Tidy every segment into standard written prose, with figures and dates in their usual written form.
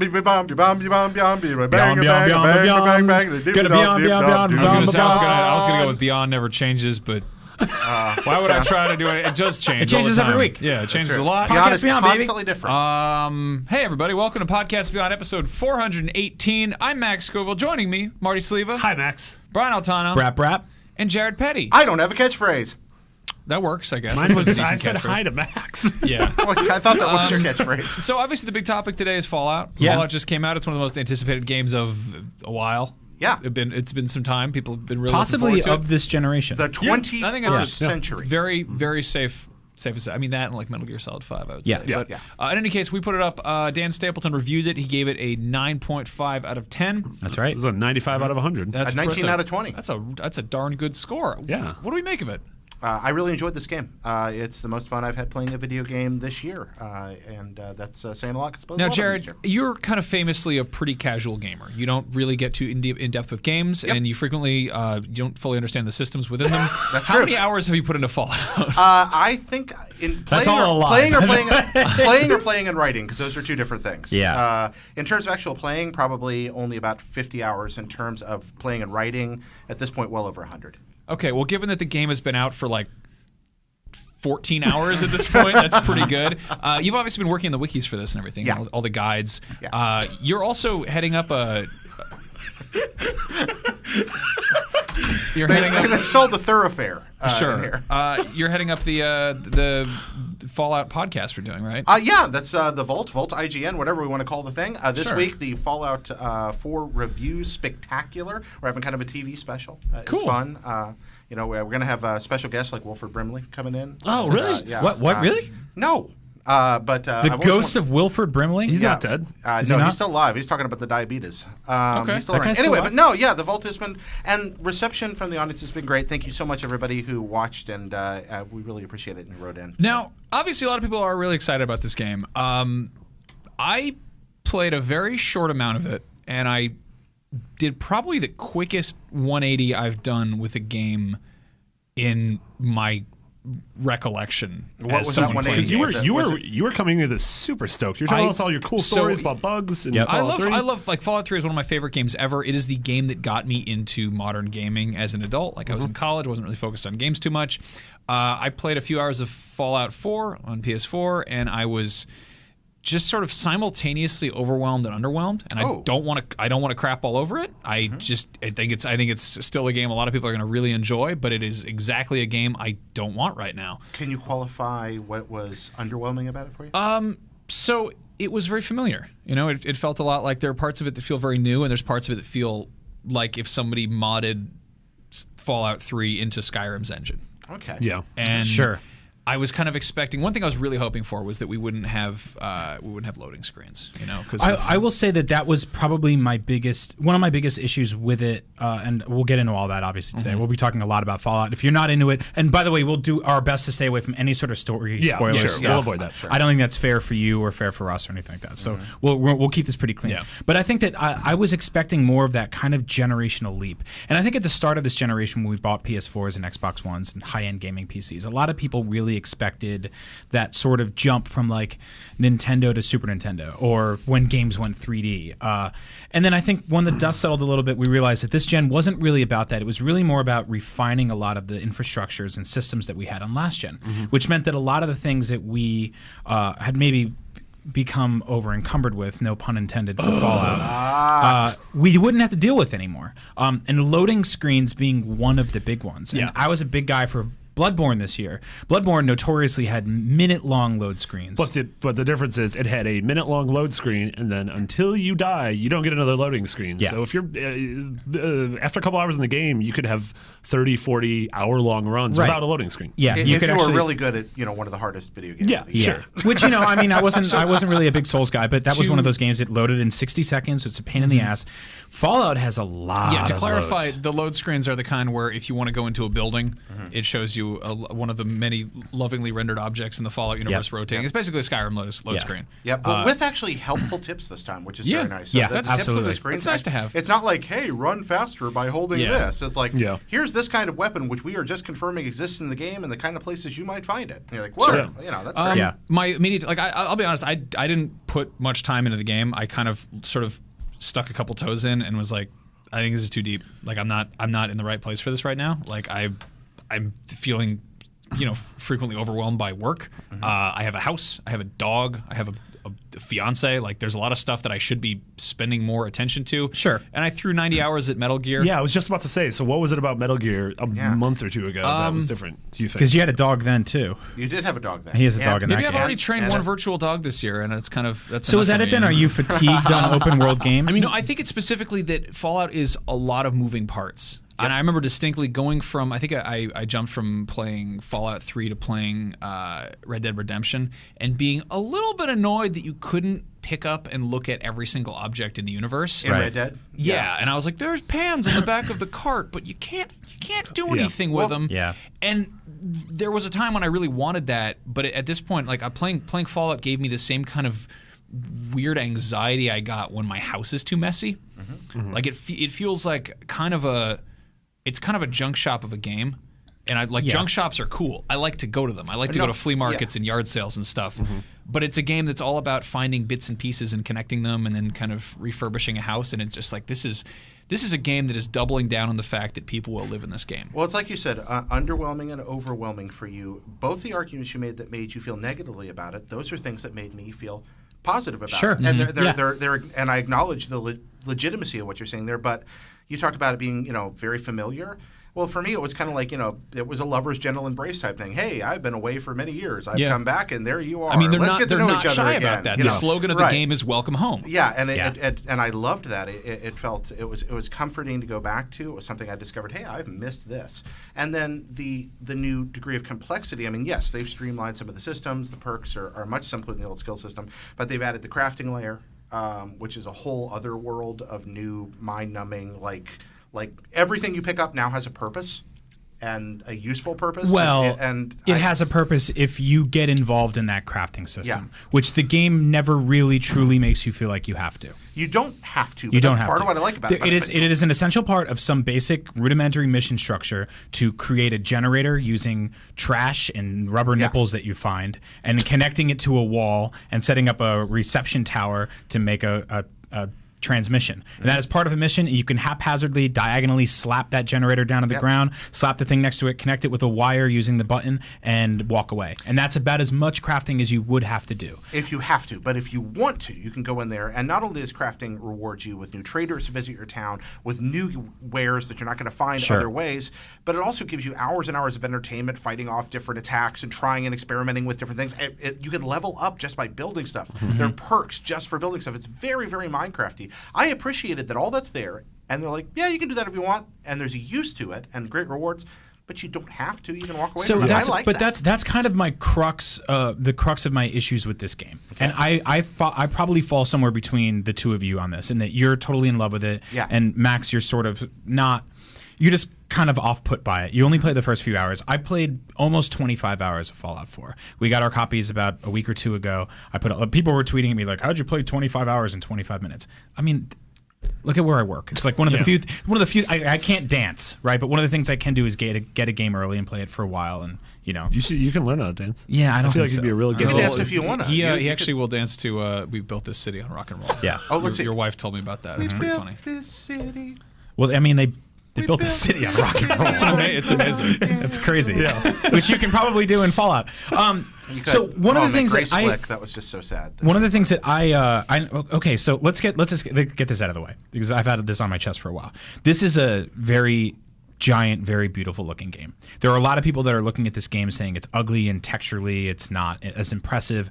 was gonna go with Beyond Never Changes, but why would I try to do it? It does change. It changes every week. Yeah, it changes a lot. Podcast Beyond, baby. Constantly different. Hey everybody, welcome to Podcast Beyond, episode 418. I'm Max Scoville. Joining me, Marty Sleva. Hi, Max. Brian Altano. Brap. And Jared Petty. I don't have a catchphrase. That works, I guess. Mine was, I I said hi to Max. Yeah. Well, I thought that was your catchphrase. So obviously the big topic today is Fallout. Yeah. Fallout just came out. It's one of the most anticipated games of a while. Yeah. It's been some time. People have been really Possibly looking forward to of this generation. The 21st I think that's century. Very, very safe. I mean, that and like Metal Gear Solid 5, I would say. Yeah. But in any case, we put it up. Dan Stapleton reviewed it. He gave it a 9.5 out of 10. That's right. It was a 95 out of 100. A 19 out of 20. That's a darn good score. Yeah. What do we make of it? I really enjoyed this game. It's the most fun I've had playing a video game this year, and that's saying a lot. Now, Jared, you're kind of famously a pretty casual gamer. You don't really get too in depth with games, and you frequently you don't fully understand the systems within them. How many hours have you put into Fallout? I think in That's all a lie. playing or playing and writing, because those are two different things. Yeah. In terms of actual playing, probably only about 50 hours. In terms of playing and writing, at this point, well over 100. Okay, well, given that the game has been out for like 14 hours at this point, that's pretty good. You've obviously been working on the wikis for this and everything, all the guides. Yeah. You're also heading up a... They sold the thoroughfare. Sure. Here. You're heading up the Fallout podcast we're doing, right? Yeah, that's the Vault IGN, whatever we want to call the thing. This week, the Fallout 4 review spectacular. We're having kind of a TV special. Cool. It's fun. We're going to have special guests like Wilford Brimley coming in. Oh, really? Yeah. What? Really? No. But The ghost of Wilford Brimley? He's not dead. Is he no, not? he's still alive. He's talking about the diabetes. Okay. He's still That around. guy's still Anyway, alive? but no, yeah, the Vault has been, and reception from the audience has been great. Thank you so much, everybody who watched, and we really appreciate it and wrote in. Now, obviously, a lot of people are really excited about this game. I played a very short amount of it, and I did probably the quickest 180 I've done with a game in my recollection. What as was someone that playing 180? games. You were coming into this super stoked. You're telling us all your cool stories about bugs and Fallout 3. I love like Fallout 3 is one of my favorite games ever. It is the game that got me into modern gaming as an adult. Like I was in college, wasn't really focused on games too much. I played a few hours of Fallout 4 on PS4, and I was just sort of simultaneously overwhelmed and underwhelmed, and I don't want to crap all over it. I think it's still a game a lot of people are going to really enjoy, but it is exactly a game I don't want right now. Can you qualify what was underwhelming about it for you? So it was very familiar. It felt a lot like there are parts of it that feel very new, and there's parts of it that feel like if somebody modded Fallout 3 into Skyrim's engine. Okay. Yeah. And Sure. I was kind of expecting. One thing I was really hoping for was that we wouldn't have loading screens. Because I will say that was probably one of my biggest issues with it, and we'll get into all that obviously today. We'll be talking a lot about Fallout. If you're not into it, and by the way, we'll do our best to stay away from any sort of story spoiler sure. stuff. We'll avoid that. Sure. I don't think that's fair for you or fair for us or anything like that. So we'll keep this pretty clean. Yeah. But I think that I was expecting more of that kind of generational leap. And I think at the start of this generation, when we bought PS4s and Xbox Ones and high-end gaming PCs, a lot of people really expected that sort of jump from like Nintendo to Super Nintendo, or when games went 3D. And then I think when the dust settled a little bit, we realized that this gen wasn't really about that. It was really more about refining a lot of the infrastructures and systems that we had on last gen, which meant that a lot of the things that we had maybe become over encumbered with, no pun intended, for Fallout, we wouldn't have to deal with anymore. And loading screens being one of the big ones. And I was a big guy for Bloodborne this year. Bloodborne notoriously had minute-long load screens. But the difference is it had a minute-long load screen, and then until you die, you don't get another loading screen. Yeah. So if you're after a couple hours in the game, you could have 30, 40 hour-long runs without a loading screen. Yeah, if you were really good at one of the hardest video games. Sure. Which I mean, I wasn't really a big Souls guy, but that was one of those games that loaded in 60 seconds. It's a pain in the ass. Fallout has a lot. To clarify, loads. the load screens are the kind where if you want to go into a building, it shows you you one of the many lovingly rendered objects in the Fallout universe rotating. It's basically a Skyrim load screen. Yeah, but with actually helpful tips this time, which is very nice. So that's absolutely. It's nice to have. It's not like, hey, run faster by holding this. It's like, here's this kind of weapon, which we are just confirming exists in the game and the kind of places you might find it. And you're like, whoa, that's great. My immediate, I'll be honest, I didn't put much time into the game. I kind of sort of stuck a couple toes in and was like, I think this is too deep. Like I'm not in the right place for this right now. Like I'm feeling, frequently overwhelmed by work. I have a house. I have a dog. I have a fiance. Like there's a lot of stuff that I should be spending more attention to. Sure. And I threw 90 hours at Metal Gear. Yeah, I was just about to say. So what was it about Metal Gear a month or two ago that was different? Do you think? Because you had a dog then too. You did have a dog then. He has a dog in that game. Maybe I've already trained one virtual dog this year, and it's kind of that's. So is that it then? Are you fatigued on open world games? I mean, no, I think it's specifically that Fallout is a lot of moving parts. And I remember distinctly going from, I think I jumped from playing Fallout 3 to playing Red Dead Redemption and being a little bit annoyed that you couldn't pick up and look at every single object in the universe. In Red Dead? Yeah, and I was like, there's pans on the back of the cart, but you can't do anything with them. Yeah. And there was a time when I really wanted that, but at this point, like playing Fallout gave me the same kind of weird anxiety I got when my house is too messy. Like it feels like it's kind of a junk shop of a game, and junk shops are cool. I like to go to them. I like to go to flea markets and yard sales and stuff. But it's a game that's all about finding bits and pieces and connecting them, and then kind of refurbishing a house. And it's just like this is a game that is doubling down on the fact that people will live in this game. Well, it's like you said, underwhelming and overwhelming for you. Both the arguments you made that made you feel negatively about it, those are things that made me feel positive about it. And they're and I acknowledge the legitimacy of what you're saying there, but you talked about it being, very familiar. Well, for me, it was kind of like, it was a lover's gentle embrace type thing. Hey, I've been away for many years. I've come back, and there you are. I mean, they're Let's get to know not each other shy again. about that. The slogan of the game is "Welcome home." Yeah, and and I loved that. It felt it was comforting to go back to. It was something I discovered. Hey, I've missed this. And then the new degree of complexity. I mean, yes, they've streamlined some of the systems. The perks are much simpler than the old skill system, but they've added the crafting layer, which is a whole other world of new mind-numbing like everything you pick up now has a purpose and a useful purpose. Well, it has a purpose if you get involved in that crafting system, which the game never really truly makes you feel like you have to. You don't have to. But that's part of what I like about it. It is an essential part of some basic rudimentary mission structure to create a generator using trash and rubber nipples that you find and connecting it to a wall and setting up a reception tower to make a transmission. And that is part of a mission. You can haphazardly, diagonally slap that generator down to the ground, slap the thing next to it, connect it with a wire using the button, and walk away. And that's about as much crafting as you would have to do. If you have to. But if you want to, you can go in there, and not only does crafting reward you with new traders to visit your town, with new wares that you're not going to find other ways, but it also gives you hours and hours of entertainment fighting off different attacks and trying and experimenting with different things. You can level up just by building stuff. There are perks just for building stuff. It's very, very Minecrafty. I appreciated that all that's there, and they're like, yeah, you can do that if you want, and there's a use to it and great rewards, but you don't have to. You can walk away from it. That's kind of my crux, the crux of my issues with this game. Okay. And I probably fall somewhere between the two of you on this, in that you're totally in love with it, and Max, you're sort of not. You're just kind of off-put by it. You only played the first few hours. I played almost 25 hours of Fallout 4. We got our copies about a week or two ago. People were tweeting at me like, "How'd you play 25 hours in 25 minutes?" I mean, look at where I work. It's like one of the few. I can't dance, right? But one of the things I can do is get a game early and play it for a while, and you can learn how to dance. Yeah, I feel like you'd be a really good. You can dance if you want to. He actually will dance to "We Built This City on Rock and Roll." Yeah. Oh, let's see. Your wife told me about that. It's pretty funny. This city. Well, I mean, they built a city on rock and roll. It's amazing. It's crazy. Which you can probably do in Fallout. So one of the things that was just so sad. One of the things that okay, so let's just get this out of the way because I've had this on my chest for a while. This is a very giant, very beautiful looking game. There are a lot of people that are looking at this game saying it's ugly and texturally it's not as impressive.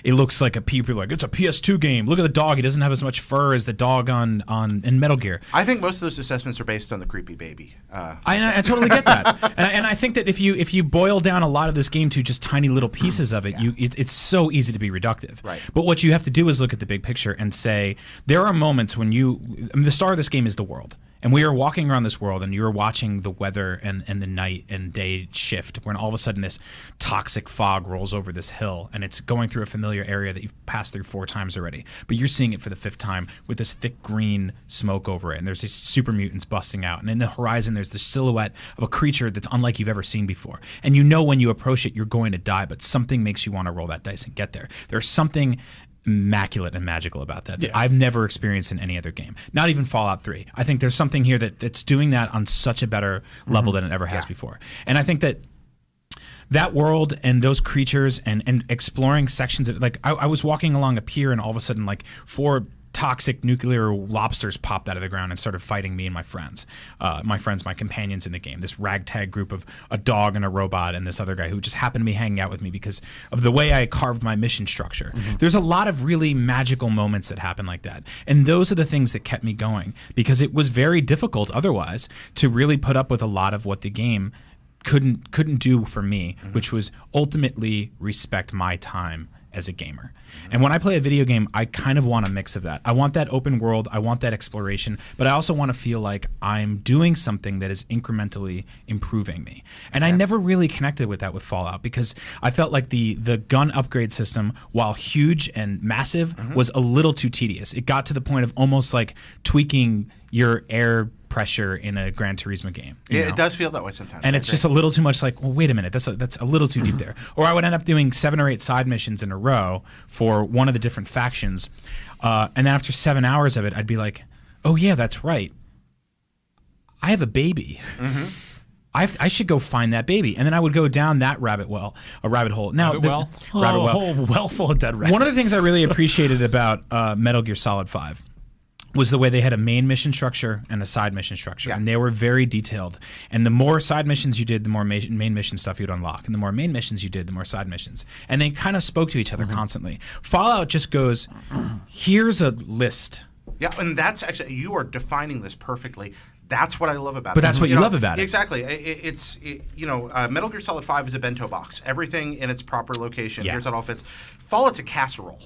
It looks like people are like, it's a PS2 game. Look at the dog. He doesn't have as much fur as the dog in Metal Gear. I think most of those assessments are based on the creepy baby. I totally get that. and I think that if you boil down a lot of this game to just tiny little pieces of it, it's so easy to be reductive. Right. But what you have to do is look at the big picture and say, there are moments when the star of this game is the world. And we were walking around this world, and you were watching the weather and the night and day shift, when all of a sudden this toxic fog rolls over this hill, and it's going through a familiar area that you've passed through 4 times already. But you're seeing it for the 5th time with this thick green smoke over it, and there's these super mutants busting out. And in the horizon, there's the silhouette of a creature that's unlike you've ever seen before. And you know when you approach it, you're going to die, but something makes you want to roll that dice and get there. There's something immaculate and magical about that I've never experienced in any other game, not even Fallout 3. I think there's something here that's doing that on such a better level than it ever has before. And I think that world and those creatures and exploring sections of, like, I was walking along a pier, and all of a sudden, like, 4 toxic nuclear lobsters popped out of the ground and started fighting me and my friends, my companions in the game. This ragtag group of a dog and a robot and this other guy who just happened to be hanging out with me because of the way I carved my mission structure. There's a lot of really magical moments that happen like that. And those are the things that kept me going, because it was very difficult otherwise to really put up with a lot of what the game couldn't do for me, which was ultimately respect my time as a gamer. And when I play a video game, I kind of want a mix of that. I want that open world, I want that exploration, but I also want to feel like I'm doing something that is incrementally improving me. And I never really connected with that with Fallout, because I felt like the gun upgrade system, while huge and massive, was a little too tedious. It got to the point of almost like tweaking your air pressure in a Gran Turismo game. You know? It does feel that way sometimes. And it's just a little too much like, well, wait a minute, that's a little too deep there. Or I would end up doing 7 or 8 side missions in a row for one of the different factions. And then after 7 hours of it, I'd be like, oh yeah, that's right. I have a baby. I should go find that baby. And then I would go down that rabbit hole. Now, rabbit well full of dead rabbits. One of the things I really appreciated about Metal Gear Solid 5 was the way they had a main mission structure and a side mission structure, and they were very detailed. And the more side missions you did, the more main mission stuff you'd unlock, and the more main missions you did, the more side missions. And they kind of spoke to each other constantly. Fallout just goes, here's a list. Yeah, and that's actually, you are defining this perfectly. That's what I love about it. But that's what you love about it. Exactly. Metal Gear Solid 5 is a bento box. Everything in its proper location. Here's how it all fits. Fallout's a casserole.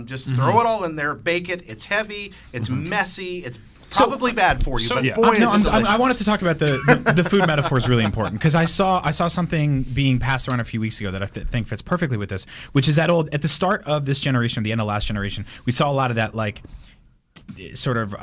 Just throw it all in there, bake it. It's heavy. It's messy. It's probably bad for you. But boy, I wanted to talk about the food metaphor is really important, because I saw something being passed around a few weeks ago that I think fits perfectly with this, which is that at the start of this generation, the end of last generation, we saw a lot of that, like, sort of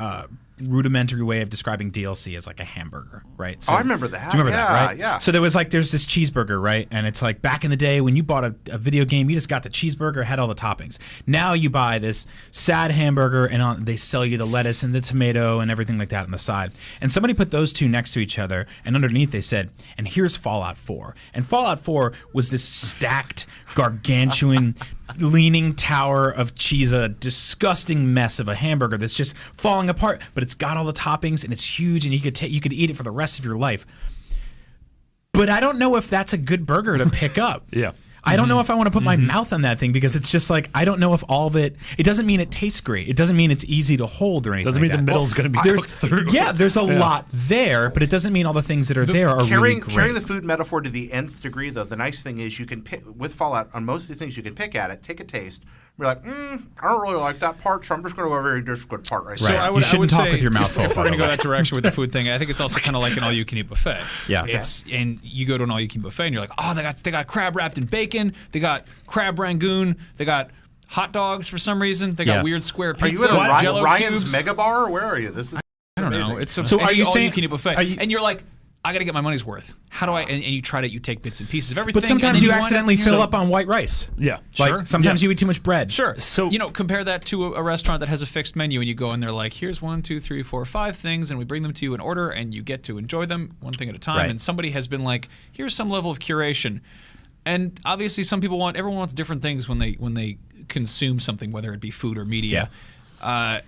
rudimentary way of describing DLC as like a hamburger, right? So, I remember that. Do you remember that, right? Yeah. So there's this cheeseburger, right? And it's like back in the day when you bought a video game, you just got the cheeseburger, had all the toppings. Now you buy this sad hamburger, and they sell you the lettuce and the tomato and everything like that on the side. And somebody put those two next to each other, and underneath they said, and here's Fallout 4. And Fallout 4 was this stacked, gargantuan, leaning tower of cheese, a disgusting mess of a hamburger that's just falling apart, but it's got all the toppings and it's huge, and you could eat it for the rest of your life. But I don't know if that's a good burger to pick up. I don't know if I want to put my mouth on that thing, because it's just like, I don't know if all of it doesn't mean it tastes great. It doesn't mean it's easy to hold or anything. Doesn't mean like the middle's going to be cooked through. Yeah, there's a lot there, but it doesn't mean all the things that are there are really great. Carrying the food metaphor to the nth degree, though, the nice thing is you can pick, with Fallout, on most of the things you can pick at it, take a taste, be like, I don't really like that part, so I'm just going to go over here and do this good part right So there. I shouldn't would talk say, with your mouth full. if we're going to go that direction with the food thing, I think it's also kind of like an all-you-can-eat buffet. And you go to an all-you-can-eat buffet, and you're like, oh, they got crab wrapped in bacon, they got crab rangoon, they got hot dogs for some reason, they got weird square pizza, Are you at Jello Ryan's cubes. Mega Bar, or where are you? This is I don't know. amazing. So are you saying all-you-can-eat buffet? And you're like, I got to get my money's worth. How do I? And you try to, you take bits and pieces of everything. But sometimes and you then accidentally wind up- fill up on white rice. Yeah, Like sometimes you eat too much bread. Sure. So compare that to a restaurant that has a fixed menu, and you go in there like, here's 1, 2, 3, 4, 5 things, and we bring them to you in order, and you get to enjoy them one thing at a time. Right. And somebody has been like, here's some level of curation. And obviously, everyone wants different things when they consume something, whether it be food or media. I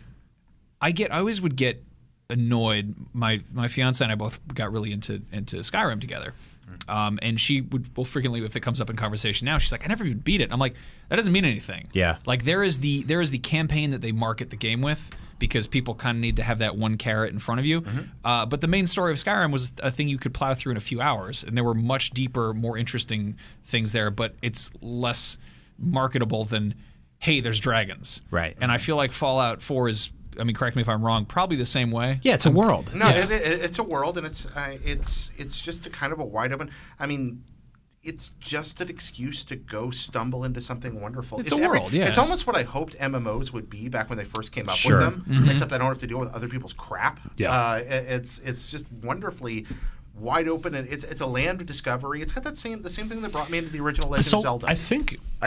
always would get annoyed. My fiance and I both got really into Skyrim together. And she will frequently, if it comes up in conversation now, she's like, I never even beat it. I'm like, that doesn't mean anything. Yeah. Like there is the campaign that they market the game with, because people kind of need to have that one carrot in front of you. But the main story of Skyrim was a thing you could plow through in a few hours, and there were much deeper, more interesting things there, but it's less marketable than, hey, there's dragons. Right. And I feel like Fallout 4 is I mean, correct me if I'm wrong, probably the same way. Yeah, it's a world. No, Yes. it's a world, and it's just a kind of a wide open. I mean, it's just an excuse to go stumble into something wonderful. It's a world, yes. It's almost what I hoped MMOs would be back when they first came up Sure. with them, except I don't have to deal with other people's crap. Yeah. It's just wonderfully wide open, and it's a land of discovery. It's got the same thing that brought me into the original Legend of Zelda. I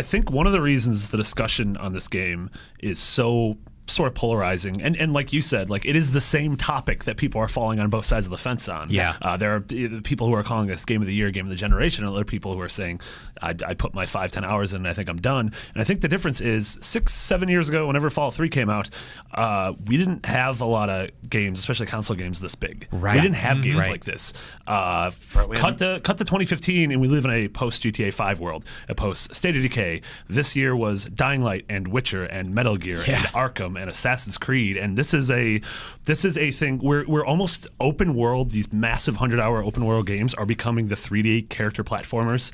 think one of the reasons the discussion on this game is so sort of polarizing, and like you said, like it is the same topic that people are falling on both sides of the fence on. Yeah. There are people who are calling this game of the year, game of the generation, and other people who are saying I put my 5-10 hours in and I think I'm done. And I think the difference is 6-7 years ago, whenever Fallout 3 came out, we didn't have a lot of games, especially console games, this big. Right. We didn't have games Right. like this. Cut to 2015, and we live in a post GTA 5 world, a post State of Decay. This year was Dying Light and Witcher and Metal Gear and Arkham and Assassin's Creed, and this is a thing where we're almost open world. These massive 100-hour open world games are becoming the 3D character platformers,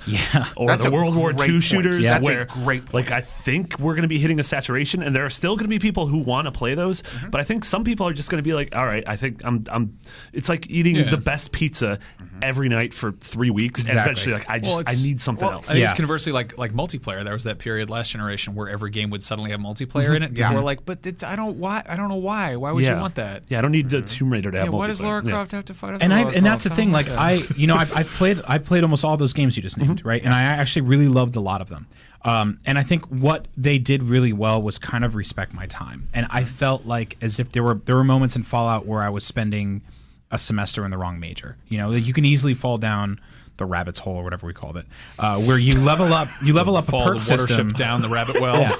or That's the a World War great II point. shooters. Yeah, that's a where, great point. like, I think we're going to be hitting a saturation, and there are still going to be people who want to play those. But I think some people are just going to be like, all right, I think I'm. It's like eating the best pizza every night for 3 weeks, and eventually, like, I need something else. I think it's conversely like multiplayer. There was that period last generation where every game would suddenly have multiplayer in it. People were like, but I don't know why. Why would you want that? Yeah, I don't need Tomb Raider to have multiplayer. Why does Lara Croft have to fight other And Lara and that's the Crofts? thing. Like Understand. I've played almost all those games you just named, right? And I actually really loved a lot of them. And I think what they did really well was kind of respect my time. And I felt like as if there were moments in Fallout where I was spending a semester in the wrong major. You know, you can easily fall down the rabbit's hole or whatever we called it, where you level up a perk system down the rabbit well. Yeah.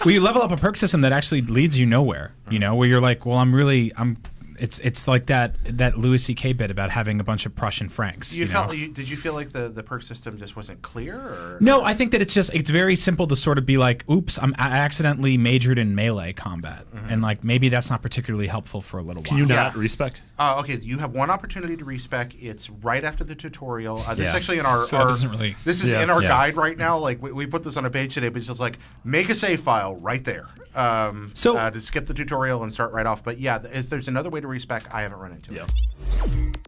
Well, you level up a perk system that actually leads you nowhere. You know, where you're like, well, it's like that Louis C.K. bit about having a bunch of Prussian francs. Did you feel like the perk system just wasn't clear? Or? No, I think that it's very simple to sort of be like, oops, I accidentally majored in melee combat, and like maybe that's not particularly helpful for a little while. Can you not respec? Okay, you have one opportunity to respec. It's right after the tutorial. This is actually in our. So it doesn't really- This is in our guide right now. Like we put this on a page today, but it's just like make a save file right there. To skip the tutorial and start right off. But yeah, if there's another way to respec, I haven't run into it.